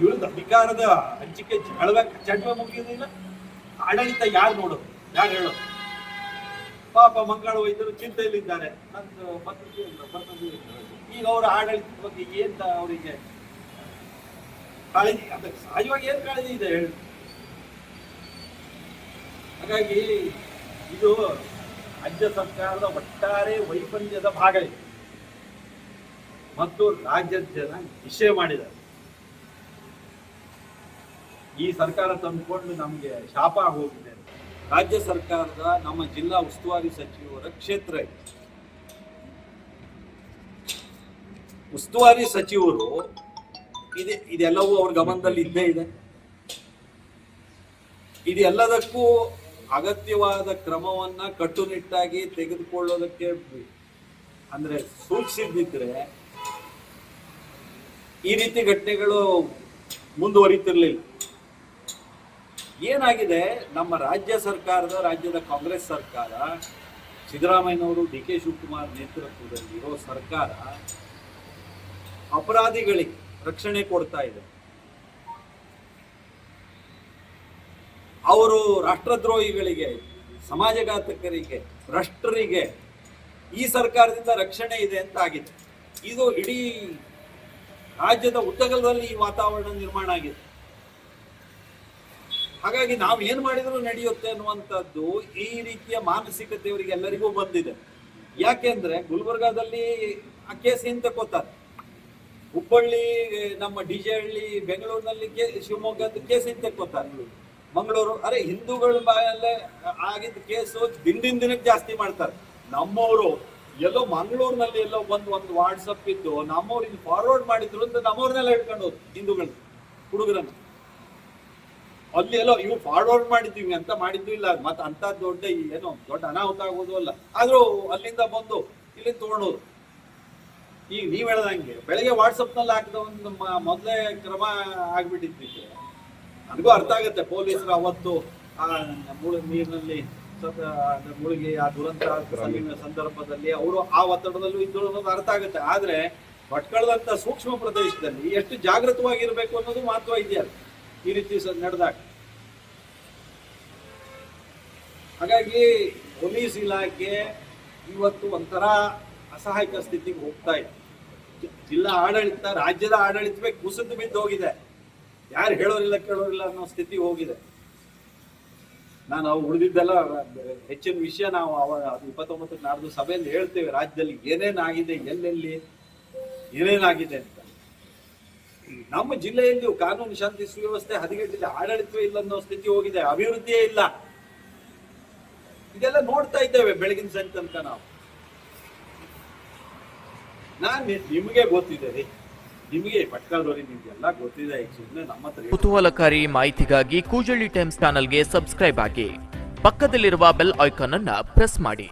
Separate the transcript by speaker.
Speaker 1: ಇವ್ರದ್ದು ಅಧಿಕಾರದ ಹಂಚಿಕೆ ಚಟುವ ಮುಗಿಯೋದಿಲ್ಲ. ಆಡಳಿತ ಯಾರು ನೋಡೋದು, ಯಾರು ಹೇಳೋದು? ಪಾಪ ಮಂಗಳ ವೈದ್ಯರು ಚಿಂತೆಯಲ್ಲಿದ್ದಾರೆ. ನಂದು ಈಗ ಅವರ ಆಡಳಿತದ ಬಗ್ಗೆ ಏನ್ ಅವರಿಗೆ ಕಾಳಜಿ, ಅದಕ್ಕೆ ಸಹಜವಾಗಿ ಏನ್ ಕಾಳಜಿ ಇದೆ ಹೇಳಿ. ಹಾಗಾಗಿ ಇದು ರಾಜ್ಯ ಸರ್ಕಾರದ ಒಟ್ಟಾರೆ ವೈಫಲ್ಯದ ಭಾಗ ಇದೆ ಮತ್ತು ರಾಜ್ಯದ ಜನ ನಿಶ್ಚಯ ಮಾಡಿದ್ದಾರೆ. ಈ ಸರ್ಕಾರ ತಂದುಕೊಂಡು ನಮಗೆ ಶಾಪ ಹೋಗಿದೆ. ರಾಜ್ಯ ಸರ್ಕಾರದ ನಮ್ಮ ಜಿಲ್ಲಾ ಉಸ್ತುವಾರಿ ಸಚಿವರ ಕ್ಷೇತ್ರ ಇದೆ. ಉಸ್ತುವಾರಿ ಸಚಿವರು ಇದೆಲ್ಲವೂ ಅವ್ರ ಗಮನದಲ್ಲಿ ಇದ್ದೇ ಇದೆ. ಇದೆಲ್ಲದಕ್ಕೂ ಅಗತ್ಯವಾದ ಕ್ರಮವನ್ನ ಕಟ್ಟುನಿಟ್ಟಾಗಿ ತೆಗೆದುಕೊಳ್ಳೋದಕ್ಕೆ ಅಂದ್ರೆ ಸೂಚಿಸಿದ್ರೆ ಈ ರೀತಿ ಘಟನೆಗಳು ಮುಂದುವರಿತಿರ್ಲಿಲ್ಲ. ಏನಾಗಿದೆ, ನಮ್ಮ ರಾಜ್ಯದ ಕಾಂಗ್ರೆಸ್ ಸರ್ಕಾರ, ಸಿದ್ದರಾಮಯ್ಯನವರು, ಡಿ.ಕೆ. ಶಿವಕುಮಾರ್ ನೇತೃತ್ವದಲ್ಲಿರೋ ಸರ್ಕಾರ ಅಪರಾಧಿಗಳಿಗೆ ರಕ್ಷಣೆ ಕೊಡ್ತಾ ಇದೆ. ಅವರು ರಾಷ್ಟ್ರದ್ರೋಹಿಗಳಿಗೆ, ಸಮಾಜಘಾತಕರಿಗೆ, ಭ್ರಷ್ಟರಿಗೆ ಈ ಸರ್ಕಾರದಿಂದ ರಕ್ಷಣೆ ಇದೆ ಅಂತ ಆಗಿದೆ. ಇದು ಇಡೀ ರಾಜ್ಯದ ಉದ್ದಗಲದಲ್ಲಿ ಈ ವಾತಾವರಣ ನಿರ್ಮಾಣ ಆಗಿದೆ. ಹಾಗಾಗಿ ನಾವು ಏನ್ ಮಾಡಿದ್ರು ನಡೆಯುತ್ತೆ ಅನ್ನುವಂಥದ್ದು ಈ ರೀತಿಯ ಮಾನಸಿಕತೆ ಅವರಿಗೆ ಎಲ್ಲರಿಗೂ ಬಂದಿದೆ. ಯಾಕೆಂದ್ರೆ ಗುಲ್ಬರ್ಗಾದಲ್ಲಿ ಆ ಕೇಸ್ ಏನ್ ತಗೋತಾರೆ, ಹುಬ್ಬಳ್ಳಿ, ನಮ್ಮ ಡಿಜೆಹಳ್ಳಿ, ಬೆಂಗಳೂರಿನಲ್ಲಿ ಶಿವಮೊಗ್ಗದ ಕೇಸ್ ಏನ್ ತಗೋತಾರೆ, ಮಂಗಳೂರು, ಅರೆ ಹಿಂದೂಗಳ ಬಾಯಲ್ಲೇ ಆಗಿದ್ದ ಕೇಸು ದಿನಕ್ಕೆ ಜಾಸ್ತಿ ಮಾಡ್ತಾರೆ. ನಮ್ಮವರು ಎಲ್ಲೋ ಮಂಗಳೂರಿನಲ್ಲಿ ಎಲ್ಲೋ ಒಂದು ವಾಟ್ಸಪ್ ಇದ್ದು ನಮ್ಮವ್ರಿಗೆ ಫಾರ್ವರ್ಡ್ ಮಾಡಿದ್ರು ಅಂತ ನಮ್ಮವ್ರನ್ನೆಲ್ಲ ಹಿಡ್ಕೊಂಡು ಹೋದ್ರು ಹಿಂದೂಗಳನ್ನ, ಹುಡುಗರನ್ನ. ಅಲ್ಲಿ ಎಲ್ಲೋ ಇವು ಫಾರ್ವರ್ಡ್ ಮಾಡಿದ್ದೀವಿ ಅಂತ ಮಾಡಿದ್ದು ಇಲ್ಲ, ಮತ್ತೆ ಅಂತ ದೊಡ್ಡ ಅನಾಹುತ ಆಗೋದು ಅಲ್ಲ. ಆದ್ರೂ ಅಲ್ಲಿಂದ ಬಂದು ಇಲ್ಲಿಂದ ತಗೊಂಡೋದು. ಈಗ ನೀವ್ ಹೇಳ್ದಂಗೆ ಬೆಳಗ್ಗೆ ವಾಟ್ಸಪ್ನಲ್ಲಿ ಹಾಕಿದ ಒಂದು ಮೊದಲೇ ಕ್ರಮ ಆಗ್ಬಿಟ್ಟಿದ್ವಿ. ನನಗೂ ಅರ್ಥ ಆಗುತ್ತೆ, ಪೊಲೀಸರು ಅವತ್ತು ನೀರಿನಲ್ಲಿ ಮುಳುಗಿ ಆ ದುರಂತ ಸಂದರ್ಭದಲ್ಲಿ ಅವರು ಆ ಒತ್ತಡದಲ್ಲೂ ಇದ್ದು ಅನ್ನೋದು ಅರ್ಥ ಆಗುತ್ತೆ. ಆದ್ರೆ ಭಟ್ಕಳದಂತ ಸೂಕ್ಷ್ಮ ಪ್ರದೇಶದಲ್ಲಿ ಎಷ್ಟು ಜಾಗೃತವಾಗಿರ್ಬೇಕು ಅನ್ನೋದು ಮಹತ್ವ ಇದೆಯಲ್ಲ ಈ ರೀತಿ ನಡೆದಾಗ. ಹಾಗಾಗಿ ಪೊಲೀಸ್ ಇಲಾಖೆ ಇವತ್ತು ಒಂಥರ ಅಸಹಾಯಕ ಸ್ಥಿತಿಗೆ ಹೋಗ್ತಾ ಇದೆ. ಜಿಲ್ಲಾ ಆಡಳಿತ, ರಾಜ್ಯದ ಆಡಳಿತವೇ ಕುಸಿದು ಬಿದ್ದು ಹೋಗಿದೆ. ಯಾರು ಹೇಳೋರಿಲ್ಲ ಕೇಳೋರಿಲ್ಲ ಅನ್ನೋ ಸ್ಥಿತಿ ಹೋಗಿದೆ. ನಾನು ಉಳಿದಿದ್ದೆಲ್ಲ ಹೆಚ್ಚಿನ ವಿಷಯ ನಾವು 29 ನಾಡ್ದು ಸಭೆಯಲ್ಲಿ ಹೇಳ್ತೇವೆ. ರಾಜ್ಯದಲ್ಲಿ ಏನೇನಾಗಿದೆ, ಎಲ್ಲೆಲ್ಲಿ ಏನೇನಾಗಿದೆ ಅಂತ. ನಮ್ಮ ಜಿಲ್ಲೆಯಲ್ಲಿ ಕಾನೂನು ಶಾಂತಿ ಸುವ್ಯವಸ್ಥೆ ಹದಗೆಟ್ಟಿದೆ, ಆಡಳಿತವೇ ಇಲ್ಲ ಅನ್ನೋ ಸ್ಥಿತಿ ಹೋಗಿದೆ, ಅಭಿವೃದ್ಧಿಯೇ ಇಲ್ಲ. ಇದೆಲ್ಲ ನೋಡ್ತಾ ಇದ್ದೇವೆ ಬೆಳಗಿನ ಸಂಜೆ ತನಕ ನಾವು. ನಿಮಗೆ ಗೊತ್ತಿದೆ ರೀ, ನಿಮಗೆ ಭಟ್ಕಳದವರಿಗೆ ನಿಮ್ಗೆಲ್ಲ ಗೊತ್ತಿದೆ. ನಮ್ಮ ಹತ್ರ
Speaker 2: ಕುತೂಹಲಕಾರಿ ಮಾಹಿತಿಗಾಗಿ ಕೂಜಳ್ಳಿ ಟೈಮ್ಸ್ ಚಾನೆಲ್ಗೆ ಸಬ್ಸ್ಕ್ರೈಬ್ ಆಗಿ, ಪಕ್ಕದಲ್ಲಿರುವ ಬೆಲ್ ಐಕಾನ್ ಅನ್ನ ಪ್ರೆಸ್ ಮಾಡಿ.